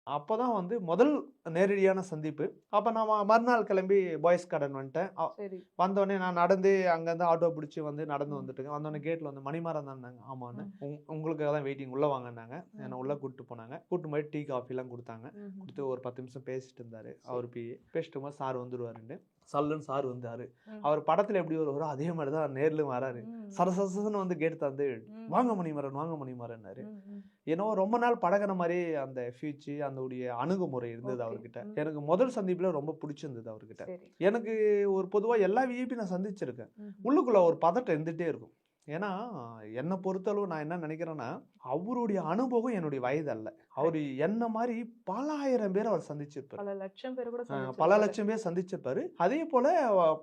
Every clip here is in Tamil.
அப்பதான் வந்து முதல் நேரடியான சந்திப்பு. அப்ப நான் மறுநாள் கிளம்பி பாய்ஸ் கார்டன் வந்துட்டேன். சரி. வந்தோனே நான் நடந்து அங்கருந்து ஆட்டோ பிடிச்சு வந்து நடந்து ம். வந்துட்டுருக்கேன். வந்தோனே கேட்ல வந்து மணிமாறன் தான்னாங்க. ஆமான்னு. ம். உங்களுக்காக தான் வெயிட்டிங் உள்ள வாங்கன்னாங்க. என்ன உள்ள ம். கூட்டிட்டு போனாங்க. கூட்டிட்டு போய் டீ, காஃபிலாம் குடுத்தாங்க. ம்ஹ்ம். குடுத்து ஒரு 10 நிமிஷம் பேசிட்டு இருந்தாரு. சரி. அவரு பிஏ. பேசிட்டு இருக்கும்போது சார் வந்துருவாருன்னு. சல்லுன்னு சார் வந்தாரு. ம். அவர் படத்துல எப்படி வருவாரோ அதே மாரி தான் நேர்லயும் வராரு. ம். சரசரன்னு வந்து கேட் தொறந்து ம். வாங்க மணிமாறன், வாங்க மணிமாறன்னாரு. ம். ம். என்னவோ ரொம்ப நாள் பழகுன மாரி அந்த ஃபீச்சு, அதோடைய அணுகுமுறை இருந்தது ஓகே. அவர்கிட்ட. ம். எனக்கு முதல் சந்திப்புல ரொம்ப புடிச்சிருந்தது அவர்கிட்ட. சரி. எனக்கு ஒரு பொதுவா எல்லா விஐபி நான் சந்திச்சிருக்கேன். ம்ஹ்ம். உள்ளுக்குள்ள ஒரு பதட்டம் இருந்துட்டே இருக்கும். ஏன்னா, என்ன பொறுத்தளவு நான் என்ன நினைக்கிறேன்னா, அவருடைய அனுபவம் என்னுடைய வயது அல்ல. அவரு என்ன மாரி பல 1000 பேர அவர் சந்திச்சிருப்பாரு. பல லட்சம் பேர் கூட பல சந்திச்சிருப்பாரு. லட்சம் பேர் சந்திச்சிருப்பாரு. அதே போல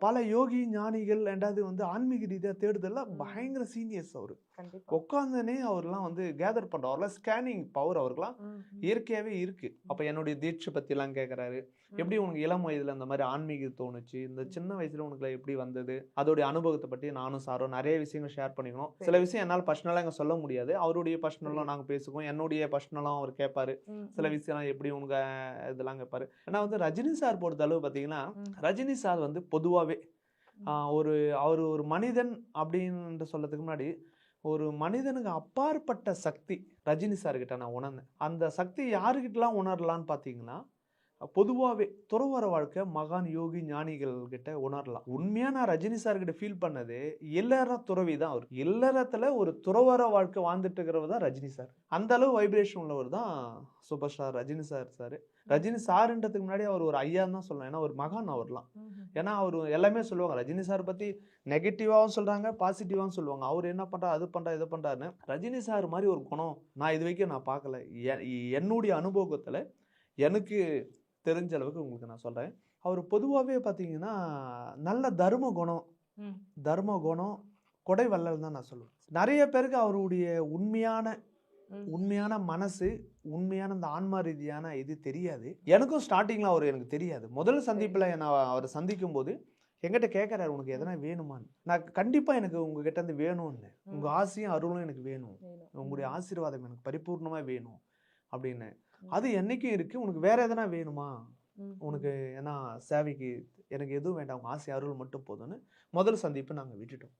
பல யோகி, ஞானிகள் 2வது வந்து ஆன்மீக ரீதியா தேடுதல்ல பயங்கர சீனியர்ஸ் அவரு. கண்டிப்பா. உட்கார்ந்தனே அவர்லாம் வந்து கேதர் பண்றார். அவர்லாம் ஸ்கேனிங் பவர் அவருக்குலாம் ம். ம். இயற்கையாவே இருக்கு. அப்ப என்னுடைய தீட்சை பத்திலாம் கேட்கறாரு. எப்படி உனக்கு இளம் வயதுல இந்த மாதிரி ஆன்மீகம் தோணுச்சு? இந்த சின்ன வயசுல உனக்கு எப்படி வந்தது? அதோடைய அனுபவத்த பத்தி நானும் சாரும் நெறைய விஷயங்கள் ஷேர் பண்ணிக்கணும். சில விஷயம் என்னால பர்சனலா இங்க சொல்ல முடியாது. அவருடைய பர்சனலா நாங்க பேசுவோம். என்னுடைய பர்சனலா அவர் கேட்பாரு. ம். சில விஷயம்லாம் எப்படி உனக்கு இதெல்லாம் கேட்பாரு. ஆனா வந்து ரஜினி சார் பொறுத்த அளவு பார்த்தீங்கன்னா, ரஜினி சார் வந்து பொதுவாவே ஒரு அவரு ஒரு மனிதன் அப்படின்னு சொல்லதுக்கு முன்னாடி, ஒரு மனிதனுக்கு அப்பாற்பட்ட சக்தி ரஜினி சார் கிட்ட நான் உணர்ந்தேன். அந்த சக்தி யாருகிட்டலாம் உணரலான்னு பார்த்தீங்கன்னா, பொதுவாவே துறவற வாழ்க்கை மகான், யோகி, ஞானிகள் கிட்ட உணரலாம். உண்மையா நான் ரஜினி சார் கிட்ட ஃபீல் பண்ணது, இல்லற துறவி தான் அவரு. இல்லறத்துல ஒரு துறவற வாழ்க்கை வாழ்ந்துட்டு இருக்கிறவர் தான் ரஜினி சார். அந்த அளவு வைப்ரேஷன் உள்ளவர் தான் super star Rajini sir. Rajini சார்ன்றதுக்கு முன்னாடி அவர் ஒரு ஐயான்னு தான் சொல்லலாம். ஏன்னா ஒரு மகான் அவர்லாம். ஏன்னா அவரு எல்லாமே சொல்லுவாங்க. ரஜினி சார் பத்தி நெகட்டிவாவும் சொல்றாங்க, பாசிட்டிவாவும் சொல்லுவாங்க. அவர் என்ன பண்றாரு, அது பண்றாரு, இது பண்றாருன்னு. ரஜினி சார் மாரி ஒரு குணம் நான் இது வரைக்கும் நான் பார்க்கல. என்னுடைய அனுபவத்துல எனக்கு தெரிஞ்ச அளவுக்கு உங்களுக்கு நான் சொல்றேன். அவர் பொதுவாவே பார்த்தீங்கன்னா, நல்ல தர்ம குணம், ம். தர்ம குணம், கொடை வள்ளல் தான் நான் சொல்லுவேன். நெறைய பேருக்கு அவருடைய உண்மையான மனசு, உண்மையான அந்த ஆன்மா ரீதியான இது தெரியாது. எனக்கும் ஸ்டார்ட்டிங்ல எனக்கு தெரியாது. முதல் சந்திப்புல நான் அவர சந்திக்கும்போது, என்கிட்ட கேட்கறாரு, "உனக்கு எதனா வேணுமான்னு?" நான் கண்டிப்பா எனக்கு உங்ககிட்ட இருந்து வேணும்னேன். "உங்க ஆசையும், அருளும் எனக்கு வேணும். உங்களுடைய ஆசீர்வாதம் எனக்கு பரிபூர்ணமா வேணும்." அப்படின்னு. அது என்னைக்கும் இருக்கு. "உனக்கு வேற எதனா வேணுமா? உனக்கு ஏன்னா சேவைக்கு எனக்கு எதுவும் வேண்டாம். உங்க ஆசை, அருள் மட்டும் போதும்ன்னு." முதல் சந்திப்பு நாங்க விட்டுட்டோம்.